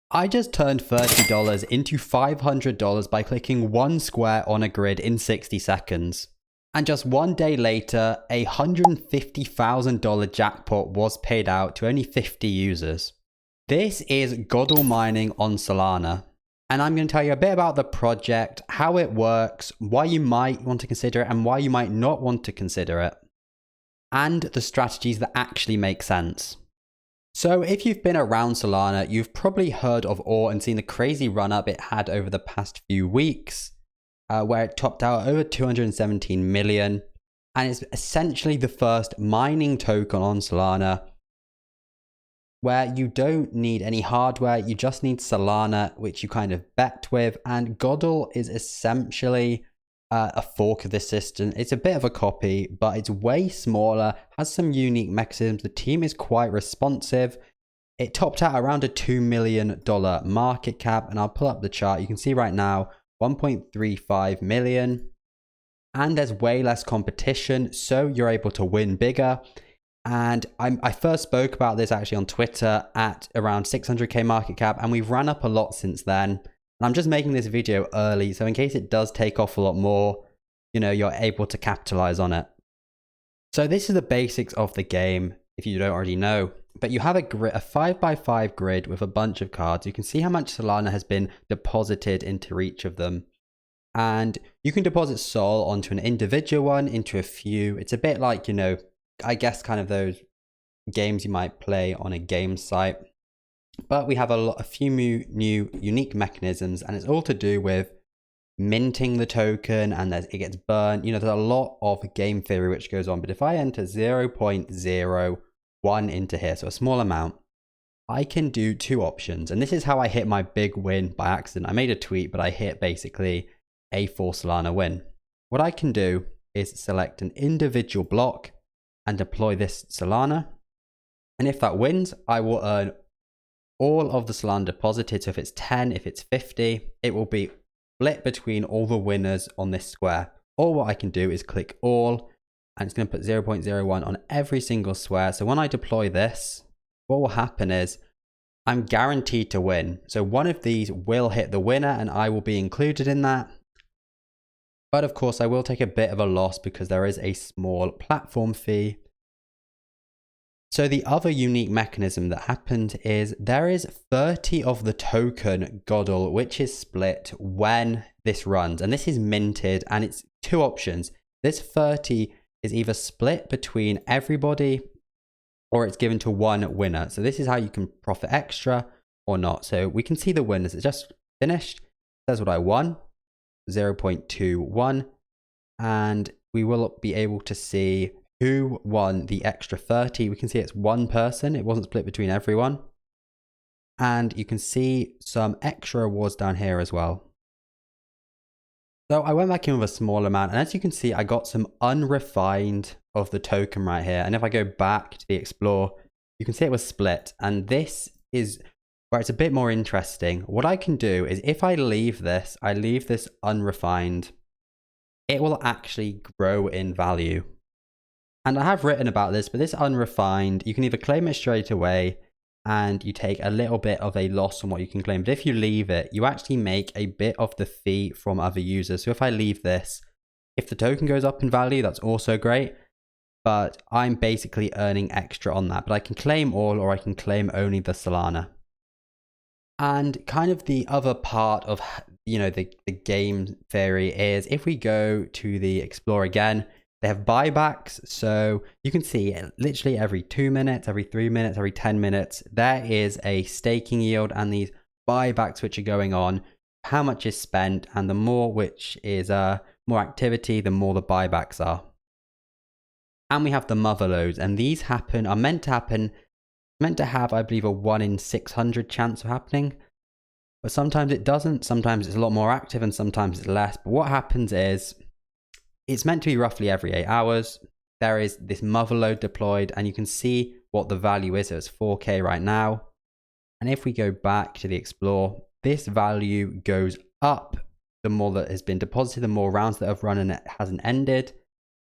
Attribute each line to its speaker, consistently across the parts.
Speaker 1: I just turned $30 into $500 by clicking one square on a grid in 60 seconds. And just one day later, a $150,000 jackpot was paid out to only 50 users. This is GODL Mining on Solana. And I'm going to tell you a bit about the project, how it works, why you might want to consider it and why you might not want to consider it, and the strategies that actually make sense. So if you've been around Solana, you've probably heard of ORE and seen the crazy run up it had over the past few weeks, where it topped out over 217 million. And it's essentially the first mining token on Solana where you don't need any hardware, you just need Solana, which you kind of bet with. And GODL is essentially a fork of this system. It's a bit of a copy, but it's way smaller, has some unique mechanisms. The team is quite responsive. It topped out around a $2 million market cap, and I'll pull up the chart. You can see right now 1.35 million, and there's way less competition, so you're able to win bigger. And I first spoke about this actually on Twitter at around 600k market cap, and we've ran up a lot since then. And I'm just making this video early, so in case it does take off a lot more, you know, you're able to capitalize on it. So this is the basics of the game, if you don't already know. But you have a 5x5 grid with a bunch of cards. You can see how much Solana has been deposited into each of them. And you can deposit Sol onto an individual one, into a few. It's a bit like, you know, I guess kind of those games you might play on a game site. But we have a few new unique mechanisms, and it's all to do with minting the token, and it gets burned. You know, there's a lot of game theory which goes on. But if I enter 0.01 into here, so a small amount, I can do two options. And this is how I hit my big win by accident. I made a tweet, but I hit basically a 4 Solana win. What I can do is select an individual block and deploy this Solana. And if that wins, I will earn all of the Solana deposited. So if it's 10, if it's 50, it will be split between all the winners on this square. Or what I can do is click all, and it's going to put 0.01 on every single square. So when I deploy this, what will happen is I'm guaranteed to win. So one of these will hit the winner, and I will be included in that. But of course, I will take a bit of a loss because there is a small platform fee. So the other unique mechanism that happened is there is 30 of the token GODL, which is split when this runs. And this is minted, and it's two options. This 30 is either split between everybody or it's given to one winner. So this is how you can profit extra or not. So we can see the winners. It's just finished. It says what I won. 0.21, and we will be able to see who won the extra 30. We can see it's one person. It wasn't split between everyone. And you can see some extra rewards down here as well. So I went back in with a small amount, and as you can see, I got some unrefined of the token right here. And if I go back to the Explore, you can see it was split. And this is where it's a bit more interesting. What I can do is if I leave this unrefined, it will actually grow in value. And I have written about this, but this unrefined, you can either claim it straight away and you take a little bit of a loss on what you can claim. But if you leave it, you actually make a bit of the fee from other users. So if I leave this, if the token goes up in value, that's also great. But I'm basically earning extra on that. But I can claim all, or I can claim only the Solana. And kind of the other part of, you know, the game theory is if we go to the Explore again, they have buybacks. So you can see literally every 2 minutes, every 3 minutes, every 10 minutes, there is a staking yield and these buybacks which are going on, how much is spent, and the more which is more activity, the more the buybacks are. And we have the Motherlodes, and these are meant to have, I believe, a 1 in 600 chance of happening. But sometimes it doesn't. Sometimes it's a lot more active and sometimes it's less. But what happens is it's meant to be roughly every 8 hours. There is this Motherlode deployed, and you can see what the value is. So it's 4K right now. And if we go back to the Explore, this value goes up the more that has been deposited, the more rounds that have run and it hasn't ended.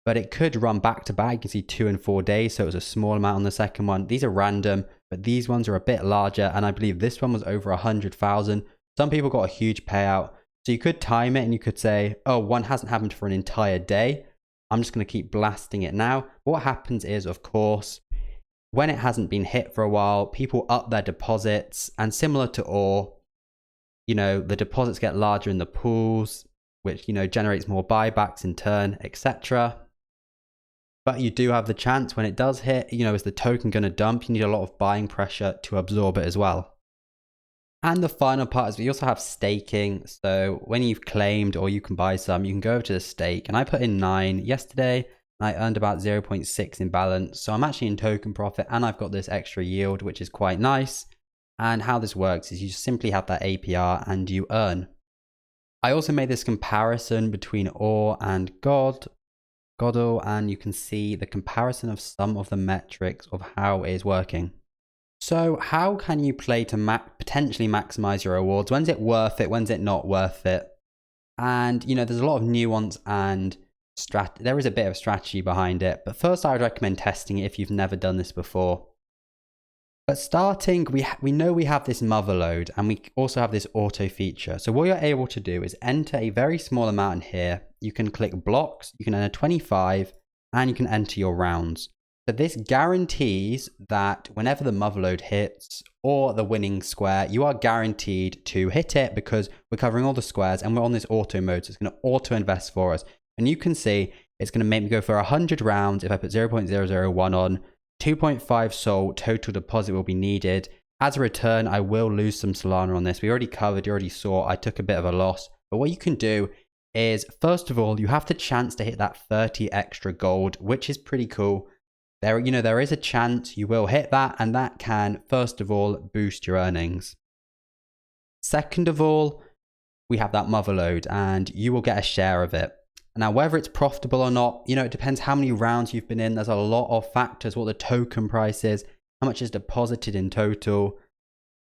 Speaker 1: But it could run back to back. You can see 2 and 4 days. So it was a small amount on the second one. These are random. but these ones are a bit larger, and I believe this one was over 100,000. Some people got a huge payout. So you could time it and you could say, oh, one hasn't happened for an entire day. I'm just going to keep blasting it now. What happens is, of course, when it hasn't been hit for a while, people up their deposits, and similar to ORE, you know, the deposits get larger in the pools, which, you know, generates more buybacks in turn, etc. But you do have the chance when it does hit, you know, is the token going to dump? You need a lot of buying pressure to absorb it as well. And the final part is we also have staking. So when you've claimed or you can buy some, you can go over to the stake. And I put in 9 yesterday and I earned about 0.6 in balance. So I'm actually in token profit and I've got this extra yield, which is quite nice. And how this works is you simply have that APR and you earn. I also made this comparison between ORE and GODL, and you can see the comparison of some of the metrics of how it is working. So how can you play to potentially maximize your rewards? When's it worth it? When's it not worth it? And, you know, there's a lot of nuance and there is a bit of strategy behind it. But first, I would recommend testing it if you've never done this before. But starting, we know we have this Motherlode and we also have this auto feature. So what you're able to do is enter a very small amount in here. You can click blocks, you can enter 25, and you can enter your rounds. So this guarantees that whenever the Motherlode hits or the winning square, you are guaranteed to hit it because we're covering all the squares and we're on this auto mode. So it's going to auto invest for us. And you can see it's going to make me go for 100 rounds. If I put 0.001 on, 2.5 SOL total deposit will be needed. As a return, I will lose some Solana on this. We already covered, you already saw, I took a bit of a loss. But what you can do is, first of all, you have the chance to hit that 30 extra gold, which is pretty cool. There is a chance you will hit that, and that can, first of all, boost your earnings. Second of all, we have that Motherlode, and you will get a share of it. Now, whether it's profitable or not, you know, it depends how many rounds you've been in. There's a lot of factors, what the token price is, how much is deposited in total,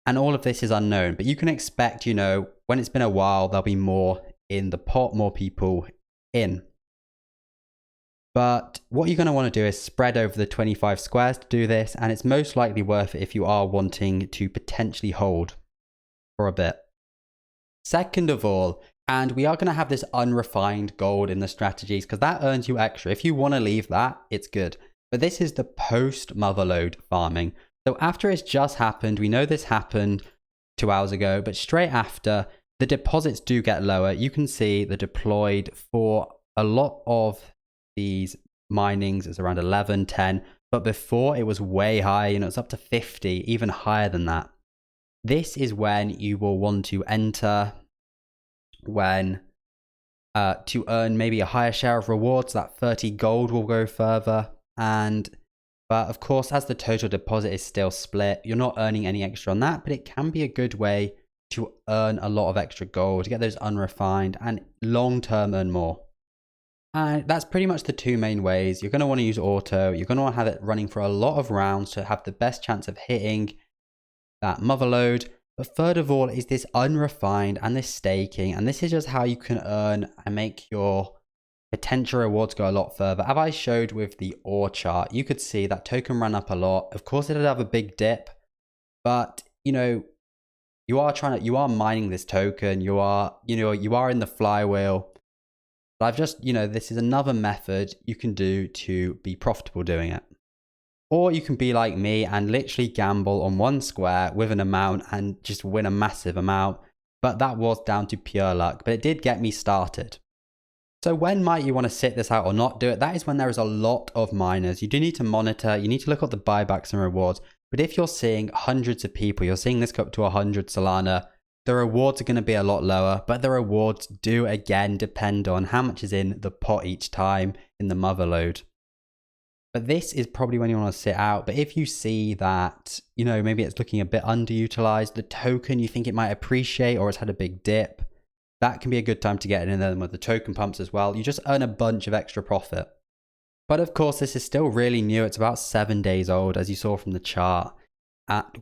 Speaker 1: and all of this is unknown. But you can expect, you know, when it's been a while, there'll be more in the pot, more people in. But what you're going to want to do is spread over the 25 squares to do this, and it's most likely worth it if you are wanting to potentially hold for a bit. Second of all, and we are going to have this unrefined gold in the strategies because that earns you extra. If you want to leave that, it's good. But this is the post Motherlode farming. So after it's just happened, we know this happened 2 hours ago, but straight after, the deposits do get lower. You can see the deployed for a lot of these minings is around 11, 10, but before it was way high, you know, it's up to 50, even higher than that. This is when you will want to enter when to earn maybe a higher share of rewards. That 30 gold will go further. But of course, as the total deposit is still split, you're not earning any extra on that, but it can be a good way to earn a lot of extra gold, to get those unrefined and long-term earn more. And that's pretty much the two main ways. You're going to want to use auto. You're going to want to have it running for a lot of rounds to have the best chance of hitting that Motherlode. But third of all is this unrefined and this staking. And this is just how you can earn and make your potential rewards go a lot further. As I showed with the ORE chart, you could see that token ran up a lot. Of course, it did have a big dip, but you know, you are mining this token. You are in the flywheel. But I've just, this is another method you can do to be profitable doing it. Or you can be like me and literally gamble on one square with an amount and just win a massive amount. But that was down to pure luck, but it did get me started. So when might you want to sit this out or not do it? That is when there is a lot of miners. You do need to monitor, you need to look at the buybacks and rewards. But if you're seeing hundreds of people, you're seeing this go up to 100 Solana, the rewards are going to be a lot lower, but the rewards do again depend on how much is in the pot each time in the Motherlode. But this is probably when you want to sit out. But if you see that, maybe it's looking a bit underutilized, the token, you think it might appreciate or it's had a big dip, that can be a good time to get in there with the token pumps as well. You just earn a bunch of extra profit. But of course, this is still really new. It's about 7 days old, as you saw from the chart.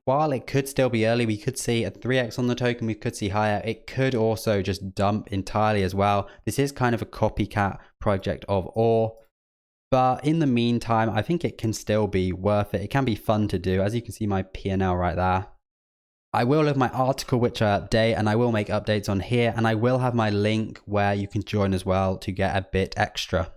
Speaker 1: While it could still be early, we could see a 3x on the token, we could see higher. It could also just dump entirely as well. This is kind of a copycat project of ORE. But in the meantime, I think it can still be worth it. It can be fun to do. As you can see my P&L right there. I will have my article which I update, and I will make updates on here, and I will have my link where you can join as well to get a bit extra.